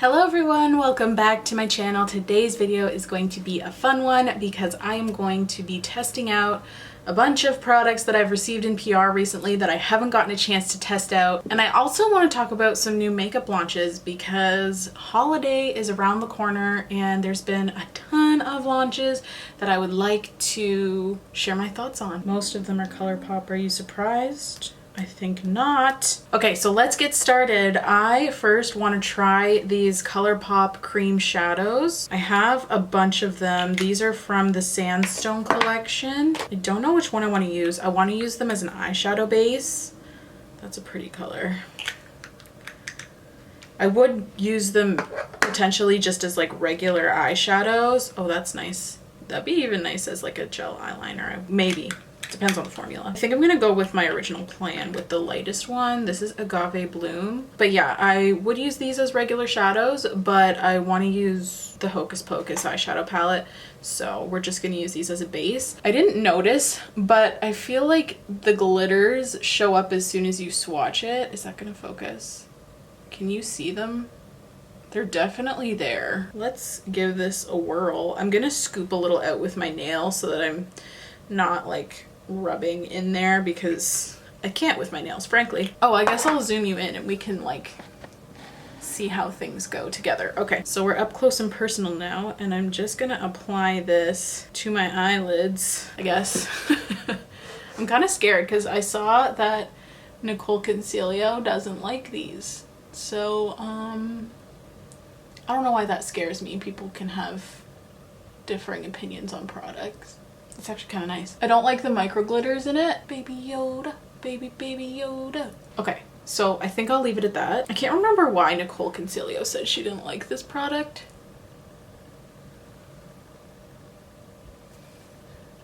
Hello everyone, welcome back to my channel. Today's video is going to be a fun one because I am going to be testing out a bunch of products that I've received in PR recently that I haven't gotten a chance to test out. And I also want to talk about some new makeup launches because holiday is around the corner and there's been a ton of launches that I would like to share my thoughts on. Most of them are Colourpop. Are you surprised? I think not. Okay, so let's get started. I first want to try these Colourpop cream shadows. I have a bunch of them. These are from the Sandstone collection. I don't know which one I want to use. I want to use them as an eyeshadow base. That's a pretty color. I would use them potentially just as like regular eyeshadows. Oh, that's nice. That'd be even nice as like a gel eyeliner, maybe. Depends on the formula. I think I'm gonna go with my original plan with the lightest one. This is Agave Bloom. But yeah, I would use these as regular shadows, but I want to use the Hocus Pocus eyeshadow palette, so we're just gonna use these as a base. I didn't notice, but I feel like the glitters show up as soon as you swatch it. Is that gonna focus? Can you see them? They're definitely there. Let's give this a whirl. I'm gonna scoop a little out with my nail so that I'm not like rubbing in there because I can't with my nails, frankly. Oh, I guess I'll zoom you in and we can like see how things go together. Okay, so we're up close and personal now, and I'm just gonna apply this to my eyelids, I guess. I'm kind of scared because I saw that Nicole Concilio doesn't like these. So, I don't know why that scares me. People can have differing opinions on products. It's actually kind of nice. I don't like the micro glitters in it. Baby Yoda, baby Yoda. Okay, so I think I'll leave it at that. I can't remember why Nicole Concilio said she didn't like this product.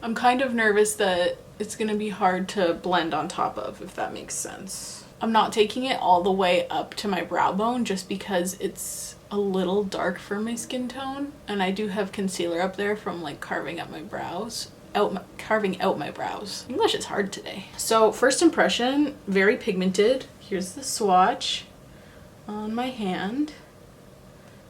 I'm kind of nervous that it's gonna be hard to blend on top of, if that makes sense. I'm not taking it all the way up to my brow bone just because it's a little dark for my skin tone, and I do have concealer up there from like carving out my brows. English is hard today. So first impression, very pigmented. Here's the swatch on my hand.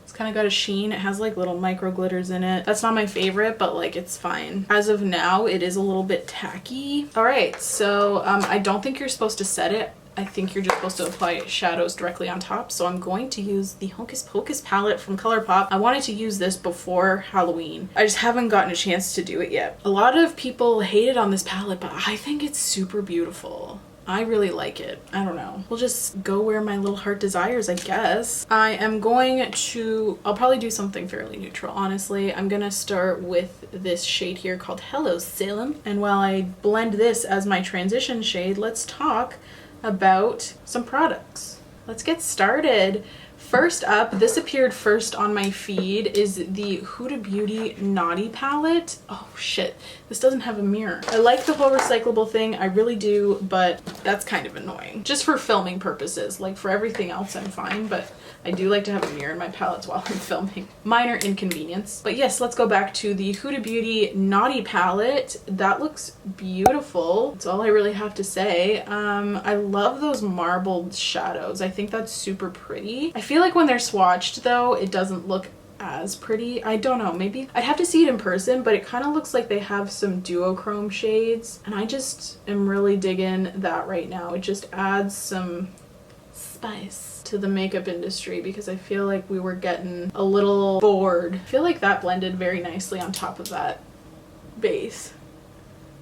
It's kind of got a sheen. It has like little micro glitters in it. That's not my favorite, but like it's fine. As of now, it is a little bit tacky. All right, so I don't think you're supposed to set it. I think you're just supposed to apply shadows directly on top. So I'm going to use the Hocus Pocus palette from Colourpop. I wanted to use this before Halloween. I just haven't gotten a chance to do it yet. A lot of people hated on this palette, but I think it's super beautiful. I really like it. I don't know. We'll just go where my little heart desires, I guess. I am going to, I'll probably do something fairly neutral, honestly. I'm gonna start with this shade here called Hello Salem. And while I blend this as my transition shade, let's talk about some products. Let's get started. First up, this appeared first on my feed, is the Huda Beauty Naughty palette. Oh shit, this doesn't have a mirror. I like the whole recyclable thing, I really do, but that's kind of annoying. Just for filming purposes, like for everything else I'm fine, but I do like to have a mirror in my palettes while I'm filming. Minor inconvenience. But yes, let's go back to the Huda Beauty Naughty palette. That looks beautiful. That's all I really have to say. I love those marbled shadows. I think that's super pretty. I feel like when they're swatched though, it doesn't look as pretty. I don't know, maybe I'd have to see it in person, but it kind of looks like they have some duochrome shades, and I just am really digging that right now. It just adds some spice to the makeup industry because I feel like we were getting a little bored. I feel like that blended very nicely on top of that base.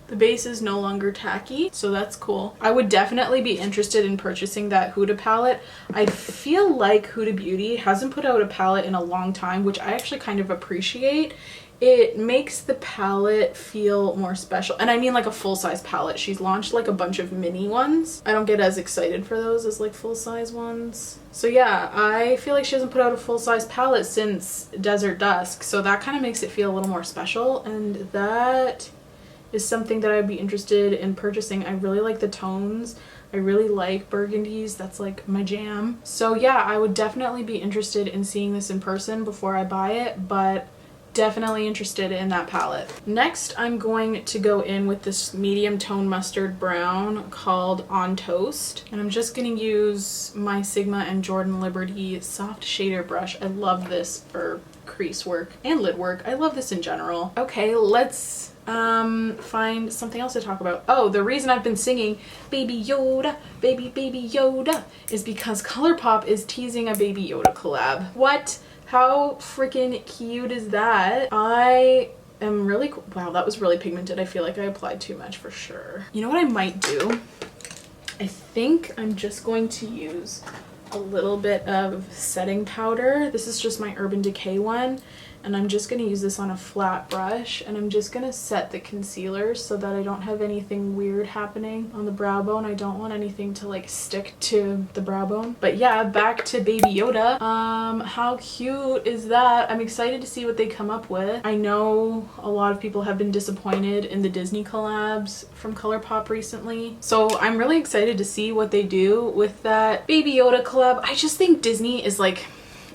The base is no longer tacky, so that's cool. I would definitely be interested in purchasing that Huda palette. I feel like Huda Beauty hasn't put out a palette in a long time, which I actually kind of appreciate. It makes the palette feel more special, and I mean like a full-size palette. She's launched like a bunch of mini ones. I don't get as excited for those as like full-size ones. So yeah, I feel like she hasn't put out a full-size palette since Desert Dusk, so that kind of makes it feel a little more special, and that is something that I'd be interested in purchasing. I really like the tones. I really like burgundies. That's like my jam. So yeah, I would definitely be interested in seeing this in person before I buy it, but definitely interested in that palette. Next, I'm going to go in with this medium tone mustard brown called On Toast. And I'm just going to use my Sigma and Jordan Liberty soft shader brush. I love this for crease work and lid work. I love this in general. Okay, let's find something else to talk about. Oh, the reason I've been singing Baby Yoda, Baby Yoda is because Colourpop is teasing a Baby Yoda collab. What? How freaking cute is that? I am really, wow, that was really pigmented. I feel like I applied too much for sure. You know what I might do? I think I'm just going to use a little bit of setting powder. This is just my Urban Decay one. And I'm just going to use this on a flat brush, and I'm just going to set the concealer so that I don't have anything weird happening on the brow bone. I don't want anything to like stick to the brow bone. But yeah, back to Baby Yoda. How cute is that? I'm excited to see what they come up with. I know a lot of people have been disappointed in the Disney collabs from Colourpop recently. So I'm really excited to see what they do with that Baby Yoda collab. I just think Disney is like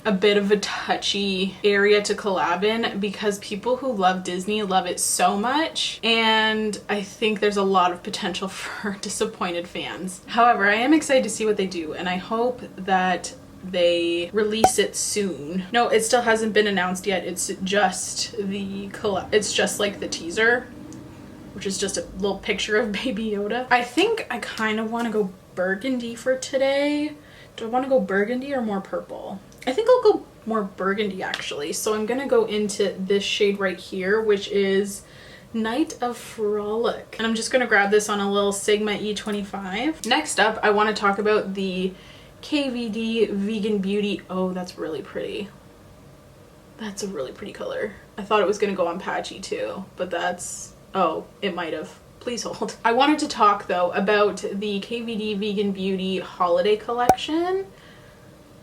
a bit of a touchy area to collab in because people who love Disney love it so much, and I think there's a lot of potential for disappointed fans. However, I am excited to see what they do, and I hope that they release it soon. No, it still hasn't been announced yet. It's just the collab. It's just like the teaser, which is just a little picture of Baby Yoda. I think I kind of want to go burgundy for today. Do I want to go burgundy or more purple? I think I'll go more burgundy actually. So I'm gonna go into this shade right here, which is Night of Frolic. And I'm just gonna grab this on a little Sigma E25. Next up, I want to talk about the KVD Vegan Beauty. Oh, that's really pretty. That's a really pretty color. I thought it was gonna go on patchy too, but that's, oh, it might have. Please hold. I wanted to talk though about the KVD Vegan Beauty Holiday Collection.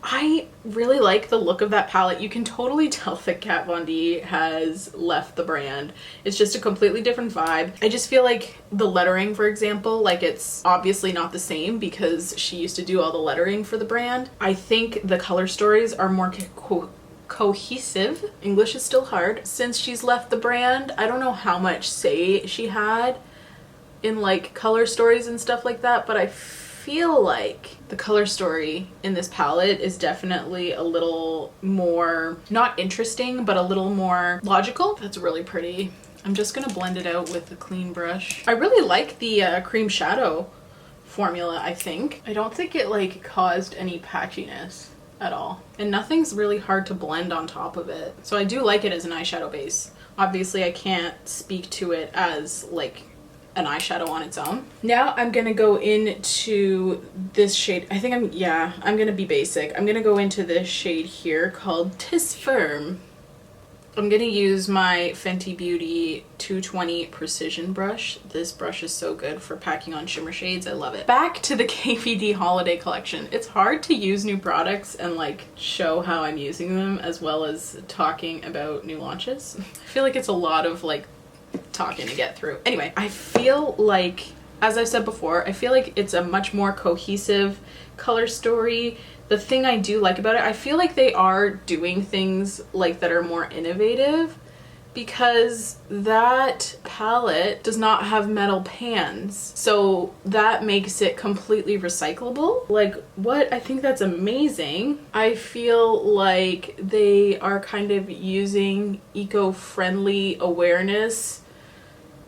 I really like the look of that palette. You can totally tell that Kat Von D has left the brand. It's just a completely different vibe. I just feel like the lettering, for example, like it's obviously not the same because she used to do all the lettering for the brand. I think the color stories are more cohesive. English is still hard. Since she's left the brand, I don't know how much say she had in like color stories and stuff like that, but I feel like the color story in this palette is definitely a little more, not interesting, but a little more logical. That's really pretty. I'm just gonna blend it out with a clean brush. I really like the cream shadow formula, I think. I don't think it like caused any patchiness at all. And nothing's really hard to blend on top of it. So I do like it as an eyeshadow base. Obviously I can't speak to it as like an eyeshadow on its own. Now I'm gonna go into this shade. I think I'm gonna be basic. I'm gonna go into this shade here called Tis Firm. I'm gonna use my Fenty Beauty 220 Precision brush. This brush is so good for packing on shimmer shades. I love it. Back to the KVD Holiday Collection. It's hard to use new products and like show how I'm using them as well as talking about new launches. I feel like it's a lot of like talking to get through. Anyway, I feel like, as I said before, I feel like it's a much more cohesive color story. The thing I do like about it, I feel like they are doing things like that are more innovative because that palette does not have metal pans. So that makes it completely recyclable. Like what? I think that's amazing. I feel like they are kind of using eco-friendly awareness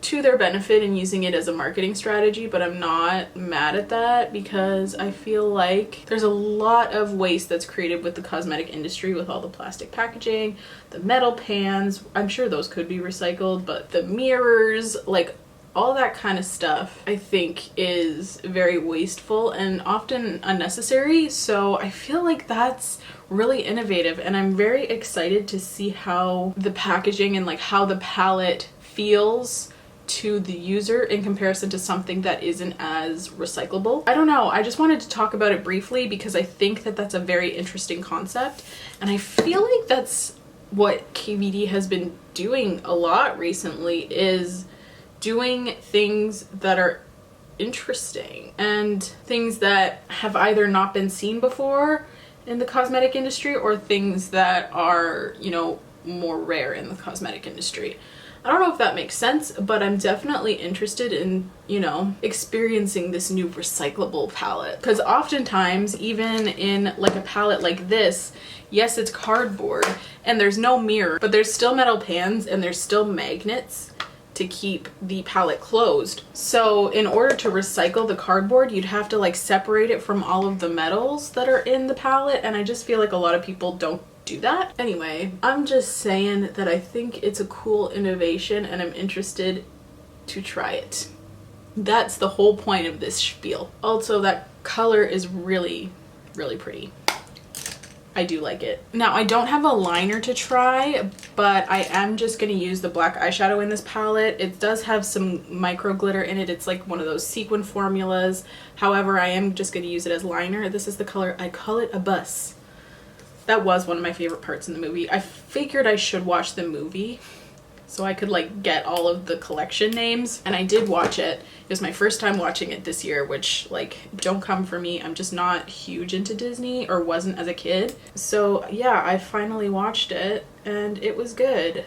to their benefit and using it as a marketing strategy, but I'm not mad at that because I feel like there's a lot of waste that's created with the cosmetic industry with all the plastic packaging, the metal pans. I'm sure those could be recycled, but the mirrors, like all that kind of stuff I think is very wasteful and often unnecessary. So I feel like that's really innovative and I'm very excited to see how the packaging and like how the palette feels to the user in comparison to something that isn't as recyclable. I don't know, I just wanted to talk about it briefly because I think that that's a very interesting concept and I feel like that's what KVD has been doing a lot recently, is doing things that are interesting and things that have either not been seen before in the cosmetic industry or things that are, you know, more rare in the cosmetic industry. I don't know if that makes sense, but I'm definitely interested in, you know, experiencing this new recyclable palette. Because oftentimes, even in like a palette like this, yes, it's cardboard and there's no mirror, but there's still metal pans and there's still magnets to keep the palette closed. So in order to recycle the cardboard, you'd have to like separate it from all of the metals that are in the palette, and I just feel like a lot of people don't do that. Anyway, I'm just saying that I think it's a cool innovation and I'm interested to try it. That's the whole point of this spiel. Also, that color is really, really pretty. I do like it. Now, I don't have a liner to try, but I am just going to use the black eyeshadow in this palette. It does have some micro glitter in it. It's like one of those sequin formulas. However, I am just going to use it as liner. This is the color, I call it a bus. That was one of my favorite parts in the movie. I figured I should watch the movie so I could like get all of the collection names, and I did watch it. It was my first time watching it this year, which like, don't come for me. I'm just not huge into Disney, or wasn't as a kid. So yeah, I finally watched it and it was good.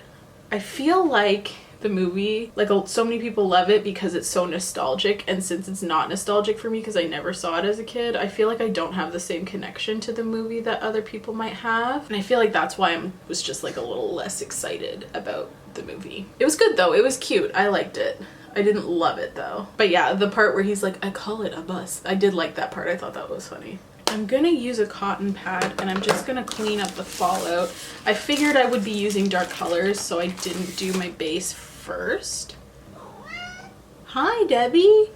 I feel like the movie, like so many people love it because it's so nostalgic, and since it's not nostalgic for me because I never saw it as a kid, I feel like I don't have the same connection to the movie that other people might have, and I feel like that's why I was just like a little less excited about the movie. It was good though, it was cute, I liked it. I didn't love it though. But yeah, the part where he's like, I call it a bus, I did like that part. I thought that was funny. I'm gonna use a cotton pad and I'm just gonna clean up the fallout. I figured I would be using dark colors, so I didn't do my base first. Hi, Debbie.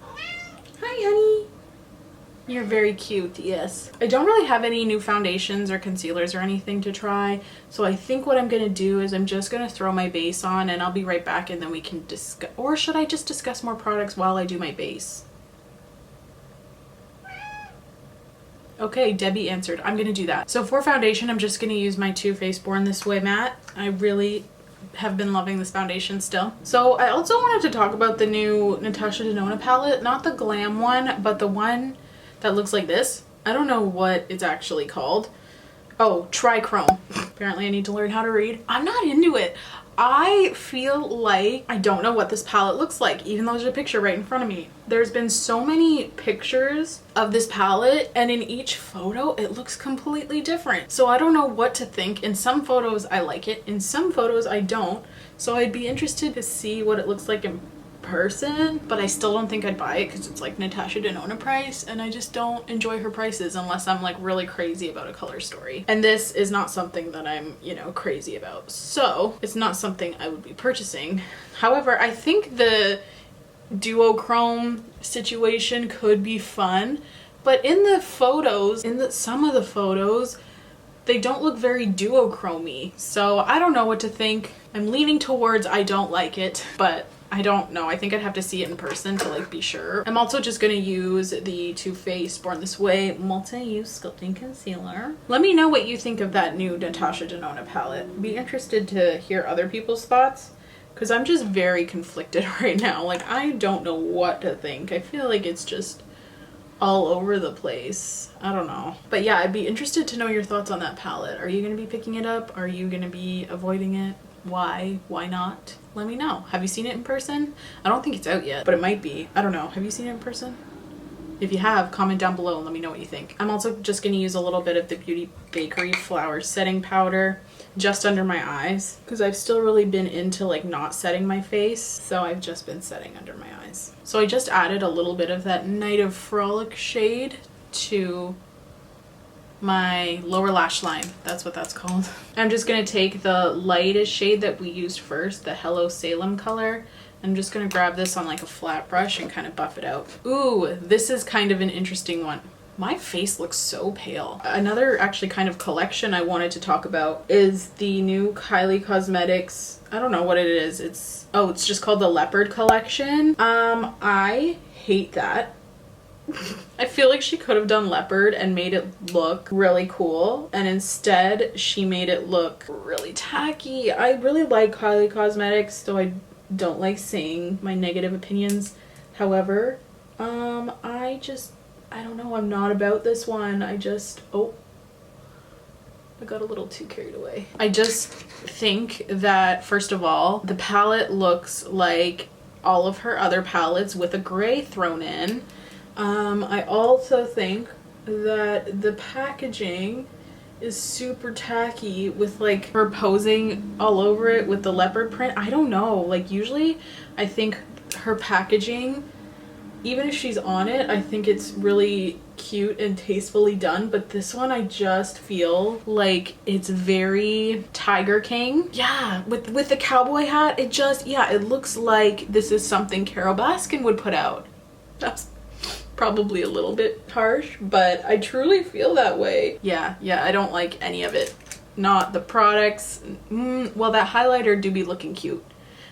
Hi, honey. You're very cute, yes. I don't really have any new foundations or concealers or anything to try, so I think what I'm gonna do is I'm just gonna throw my base on and I'll be right back, and then we can discuss, or should I just discuss more products while I do my base? Okay, Debbie answered. I'm gonna do that. So for foundation, I'm just gonna use my Too Faced Born This Way matte. I really have been loving this foundation still. So I also wanted to talk about the new Natasha Denona palette, not the glam one, but the one that looks like this. I don't know what it's actually called. Oh, Trichrome. Apparently I need to learn how to read. I'm not into it. I feel like I don't know what this palette looks like, even though there's a picture right in front of me. There's been so many pictures of this palette, and in each photo it looks completely different. So I don't know what to think. In some photos I like it, in some photos I don't. So I'd be interested to see what it looks like in person, but I still don't think I'd buy it because it's like Natasha Denona price, and I just don't enjoy her prices unless I'm like really crazy about a color story. And this is not something that I'm, you know, crazy about. So it's not something I would be purchasing. However, I think the duochrome situation could be fun, but in the photos, some of the photos, they don't look very duochrome-y. So I don't know what to think. I'm leaning towards I don't like it, but I don't know. I think I'd have to see it in person to like be sure. I'm also just gonna use the Too Faced Born This Way multi-use sculpting concealer. Let me know what you think of that new Natasha Denona palette. Be interested to hear other people's thoughts, because I'm just very conflicted right now. Like, I don't know what to think. I feel like it's just all over the place. I don't know. But yeah, I'd be interested to know your thoughts on that palette. Are you gonna be picking it up? Are you gonna be avoiding it? Why? Why not? Let me know. Have you seen it in person? I don't think it's out yet, but it might be. I don't know. Have you seen it in person? If you have, comment down below and let me know what you think. I'm also just going to use a little bit of the Beauty Bakery Flower Setting Powder just under my eyes, because I've still really been into like not setting my face, so I've just been setting under my eyes. So I just added a little bit of that Night of Frolic shade to my lower lash line. That's what that's called. I'm just gonna take the lightest shade that we used first, the Hello Salem color. I'm just gonna grab this on like a flat brush and kind of buff it out. Ooh, this is kind of an interesting one. My face looks so pale. Another actually kind of collection I wanted to talk about is the new Kylie Cosmetics. I don't know what it is. It's just called the Leopard collection. I hate that. I feel like she could have done leopard and made it look really cool, and instead she made it look really tacky. I really like Kylie Cosmetics, so I don't like saying my negative opinions. However, I don't know, I'm not about this one. I got a little too carried away. I just think that, first of all, the palette looks like all of her other palettes with a gray thrown in. I also think that the packaging is super tacky with like her posing all over it with the leopard print. I don't know, like usually I think her packaging, even if she's on it, I think it's really cute and tastefully done, but this one I just feel like it's very Tiger King. Yeah, with the cowboy hat, it just, yeah, it looks like this is something Carole Baskin would put out. That's probably a little bit harsh, but I truly feel that way. Yeah, I don't like any of it. Not the products. Well, that highlighter do be looking cute.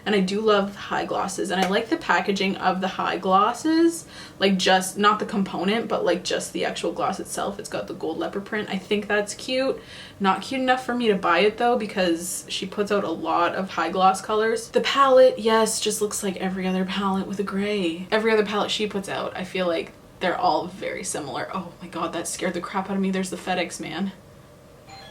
And I do love high glosses, and I like the packaging of the high glosses, like just not the component, but like just the actual gloss itself. It's got the gold leopard print. I think that's cute. Not cute enough for me to buy it though, because she puts out a lot of high gloss colors. The palette, yes, just looks like every other palette with a gray. Every other palette she puts out, I feel like they're all very similar. Oh my god, that scared the crap out of me. There's the FedEx man.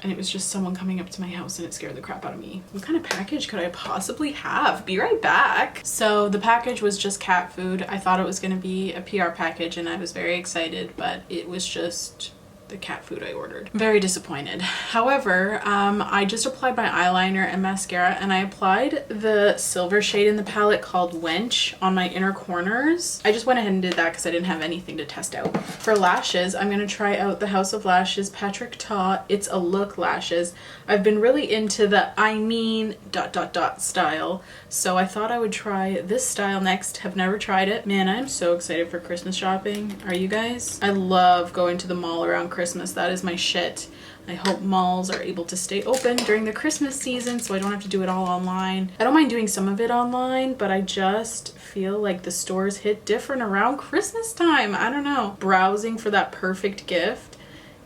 And it was just someone coming up to my house and it scared the crap out of me. What kind of package could I possibly have? Be right back. So the package was just cat food. I thought it was going to be a PR package and I was very excited, but it was just the cat food I ordered. Very disappointed. However, I just applied my eyeliner and mascara, and I applied the silver shade in the palette called Wench on my inner corners. I just went ahead and did that because I didn't have anything to test out. For lashes, I'm going to try out the House of Lashes Patrick Ta It's a Look lashes. I've been really into the I mean ... style, so I thought I would try this style next. Have never tried it. Man, I'm so excited for Christmas shopping. Are you guys? I love going to the mall around Christmas. That is my shit. I hope malls are able to stay open during the Christmas season so I don't have to do it all online. I don't mind doing some of it online, but I just feel like the stores hit different around Christmas time. I don't know. Browsing for that perfect gift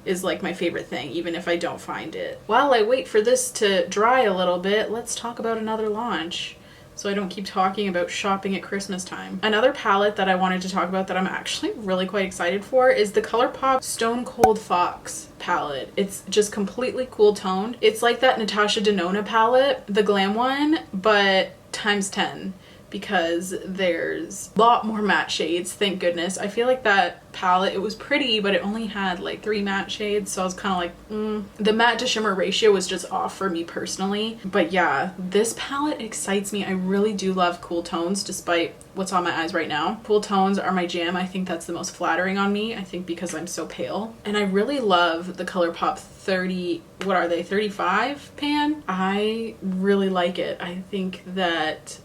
is like my favorite thing, even if I don't find it. While I wait for this to dry a little bit, let's talk about another launch, so I don't keep talking about shopping at Christmas time. Another palette that I wanted to talk about that I'm actually really quite excited for is the Colourpop Stone Cold Fox palette. It's just completely cool toned. It's like that Natasha Denona palette, the glam one, but times 10. Because there's a lot more matte shades, thank goodness. I feel like that palette, it was pretty, but it only had like 3 matte shades, so I was kind of like, The matte to shimmer ratio was just off for me personally. But yeah, this palette excites me. I really do love cool tones, despite what's on my eyes right now. Cool tones are my jam. I think that's the most flattering on me, I think because I'm so pale. And I really love the Colourpop 30, what are they, 35 pan? I really like it. I think that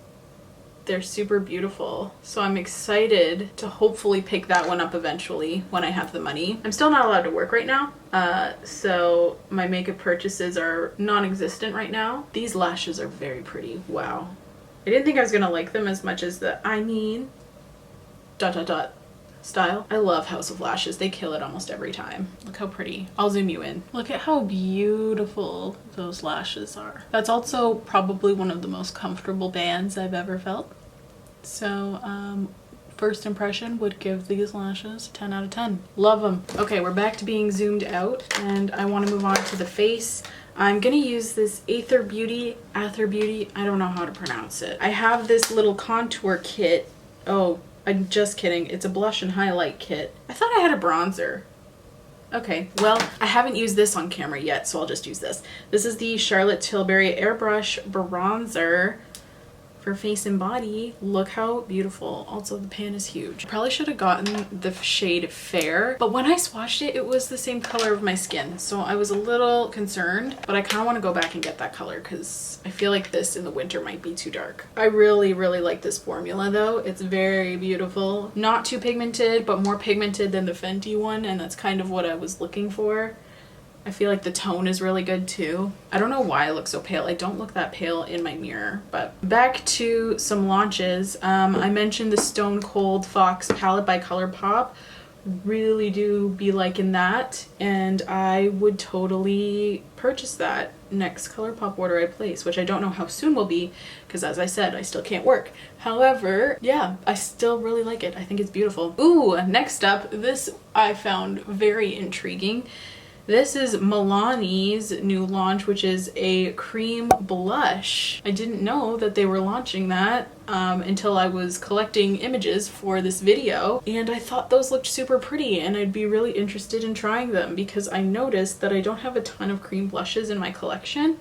they're super beautiful, so I'm excited to hopefully pick that one up eventually when I have the money. I'm still not allowed to work right now, so my makeup purchases are non-existent right now. These lashes are very pretty. Wow. I didn't think I was gonna like them as much as the I mean ... style. I love House of Lashes. They kill it almost every time. Look how pretty. I'll zoom you in. Look at how beautiful those lashes are. That's also probably one of the most comfortable bands I've ever felt. So, first impression would give these lashes 10 out of 10. Love them. Okay, we're back to being zoomed out, and I want to move on to the face. I'm gonna use this Aether Beauty, I don't know how to pronounce it. I have this little contour kit. Oh, I'm just kidding. It's a blush and highlight kit. I thought I had a bronzer. Okay, well, I haven't used this on camera yet, so I'll just use this. This is the Charlotte Tilbury Airbrush Bronzer for face and body. Look how beautiful. Also, the pan is huge. Probably should have gotten the shade Fair, but when I swatched it, it was the same color of my skin, so I was a little concerned, but I kind of want to go back and get that color because I feel like this in the winter might be too dark. I really like this formula though. It's very beautiful. Not too pigmented, but more pigmented than the Fenty one, and that's kind of what I was looking for. I feel like the tone is really good too. I don't know why I look so pale. I don't look that pale in my mirror. But back to some launches. I mentioned the Stone Cold Fox palette by Colourpop. Really do be liking that, and I would totally purchase that next Colourpop order I place, which I don't know how soon will be because, as I said, I still can't work. However, yeah, I still really like it. I think it's beautiful. Ooh, next up, this I found very intriguing. This is Milani's new launch, which is a cream blush. I didn't know that they were launching that until I was collecting images for this video, and I thought those looked super pretty and I'd be really interested in trying them because I noticed that I don't have a ton of cream blushes in my collection,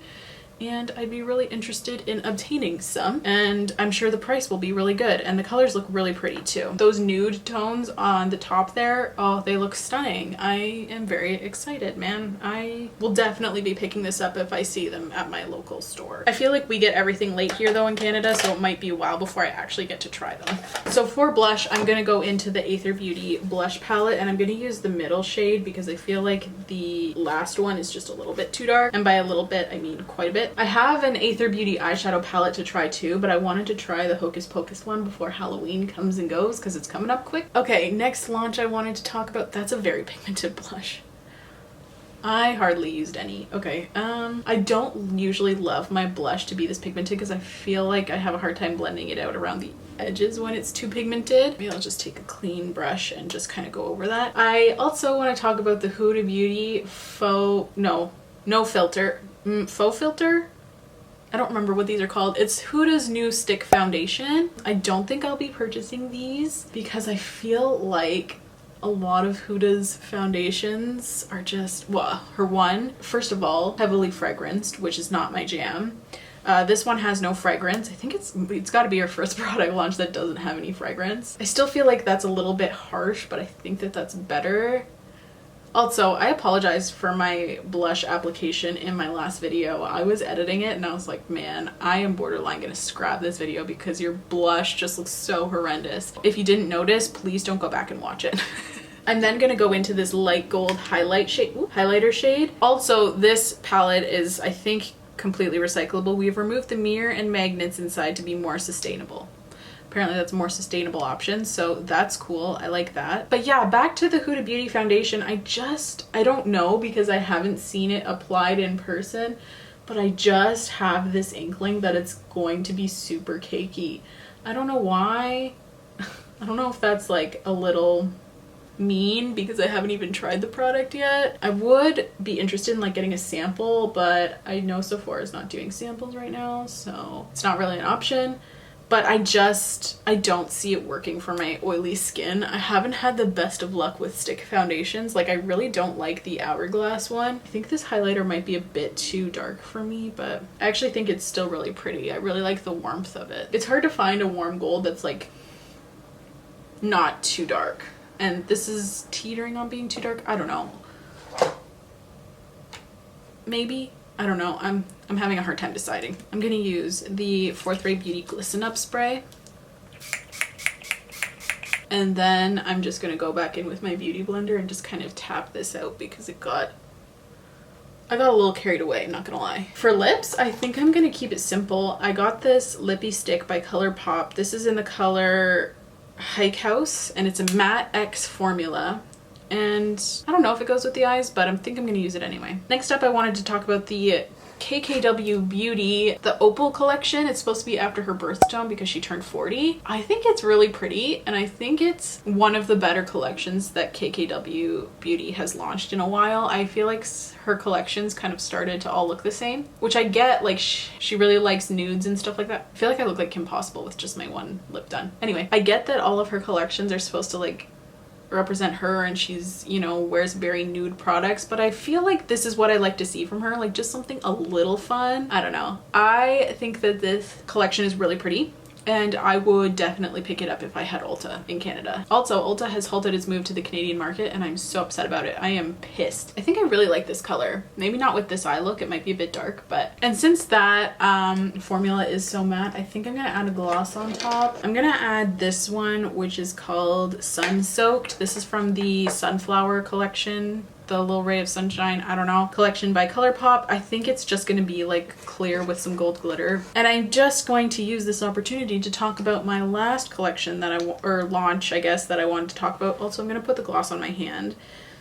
and I'd be really interested in obtaining some, and I'm sure the price will be really good, and the colors look really pretty too. Those nude tones on the top there, oh, they look stunning. I am very excited, man. I will definitely be picking this up if I see them at my local store. I feel like we get everything late here though in Canada, so it might be a while before I actually get to try them. So for blush, I'm gonna go into the Aether Beauty blush palette, and I'm gonna use the middle shade because I feel like the last one is just a little bit too dark, and by a little bit I mean quite a bit. I have an Aether Beauty eyeshadow palette to try too, but I wanted to try the Hocus Pocus one before Halloween comes and goes because it's coming up quick. Okay, next launch I wanted to talk about, that's a very pigmented blush. I hardly used any. Okay, I don't usually love my blush to be this pigmented because I feel like I have a hard time blending it out around the edges when it's too pigmented. Maybe I'll just take a clean brush and just kind of go over that. I also want to talk about the Huda Beauty no filter. Faux filter? I don't remember what these are called. It's Huda's new stick foundation. I don't think I'll be purchasing these because I feel like a lot of Huda's foundations are just, well, her one, first of all, heavily fragranced, which is not my jam. This one has no fragrance. I think it's got to be her first product launch that doesn't have any fragrance. I still feel like that's a little bit harsh, but I think that that's better. Also, I apologize for my blush application in my last video. I was editing it and I was like, man, I am borderline gonna scrap this video because your blush just looks so horrendous. If you didn't notice, please don't go back and watch it. I'm then gonna go into this light gold highlighter shade. Also, this palette is, I think, completely recyclable. We've removed the mirror and magnets inside to be more sustainable. Apparently that's a more sustainable option, so that's cool. I like that. But yeah, back to the Huda Beauty foundation. I don't know because I haven't seen it applied in person, but I just have this inkling that it's going to be super cakey. I don't know why. I don't know if that's like a little mean because I haven't even tried the product yet. I would be interested in like getting a sample, but I know Sephora is not doing samples right now, so it's not really an option. But I don't see it working for my oily skin. I haven't had the best of luck with stick foundations. Like, I really don't like the Hourglass one. I think this highlighter might be a bit too dark for me, but I actually think it's still really pretty. I really like the warmth of it. It's hard to find a warm gold that's like not too dark. And this is teetering on being too dark. I don't know. Maybe. I don't know. I'm having a hard time deciding. I'm gonna use the Fourth Ray Beauty Glisten Up spray. And then I'm just gonna go back in with my beauty blender and just kind of tap this out because I got a little carried away, I'm not gonna lie. For lips, I think I'm gonna keep it simple. I got this Lippie Stix by Colourpop. This is in the color Hike House and it's a matte X formula. And I don't know if it goes with the eyes, but I think I'm going to use it anyway. Next up, I wanted to talk about the KKW Beauty, the Opal collection. It's supposed to be after her birthstone because she turned 40. I think it's really pretty, and I think it's one of the better collections that KKW Beauty has launched in a while. I feel like her collections kind of started to all look the same, which I get, like she really likes nudes and stuff like that. I feel like I look like Kim Possible with just my one lip done. Anyway, I get that all of her collections are supposed to like represent her and she's, you know, wears very nude products, but I feel like this is what I like to see from her, like just something a little fun. I don't know. I think that this collection is really pretty and I would definitely pick it up if I had Ulta in Canada. Also, Ulta has halted its move to the Canadian market and I'm so upset about it. I am pissed. I think I really like this color. Maybe not with this eye look, it might be a bit dark, but... And since that formula is so matte, I think I'm gonna add a gloss on top. I'm gonna add this one, which is called Sun Soaked. This is from the Sunflower collection, the Little Ray of Sunshine, I don't know, collection by Colourpop. I think it's just going to be like clear with some gold glitter. And I'm just going to use this opportunity to talk about my last collection that launch, I guess, that I wanted to talk about. Also, I'm going to put the gloss on my hand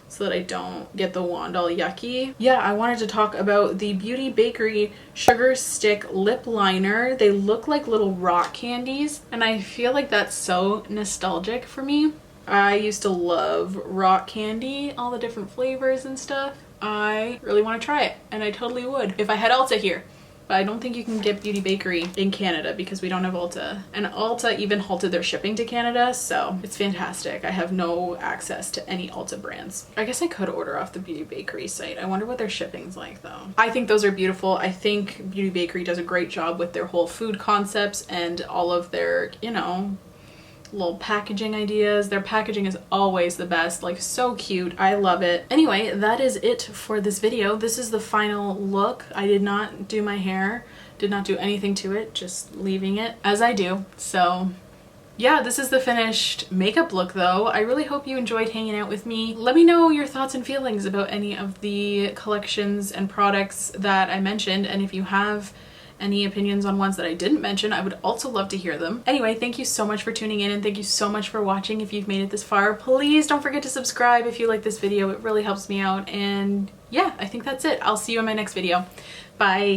so that I don't get the wand all yucky. Yeah, I wanted to talk about the Beauty Bakery Sugar Stick Lip Liner. They look like little rock candies, and I feel like that's so nostalgic for me. I used to love rock candy, all the different flavors and stuff. I really want to try it, and I totally would if I had Ulta here. But I don't think you can get Beauty Bakery in Canada because we don't have Ulta. And Ulta even halted their shipping to Canada, so it's fantastic. I have no access to any Ulta brands. I guess I could order off the Beauty Bakery site. I wonder what their shipping's like though. I think those are beautiful. I think Beauty Bakery does a great job with their whole food concepts and all of their, you know, little packaging ideas. Their packaging is always the best, like so cute. I love it. Anyway, that is it for this video. This is the final look. I did not do my hair, did not do anything to it, just leaving it as I do. So yeah, this is the finished makeup look though. I really hope you enjoyed hanging out with me. Let me know your thoughts and feelings about any of the collections and products that I mentioned, and if you have any opinions on ones that I didn't mention, I would also love to hear them. Anyway, thank you so much for tuning in, and thank you so much for watching. If you've made it this far, please don't forget to subscribe if you like this video. It really helps me out. And yeah, I think that's it. I'll see you in my next video. Bye.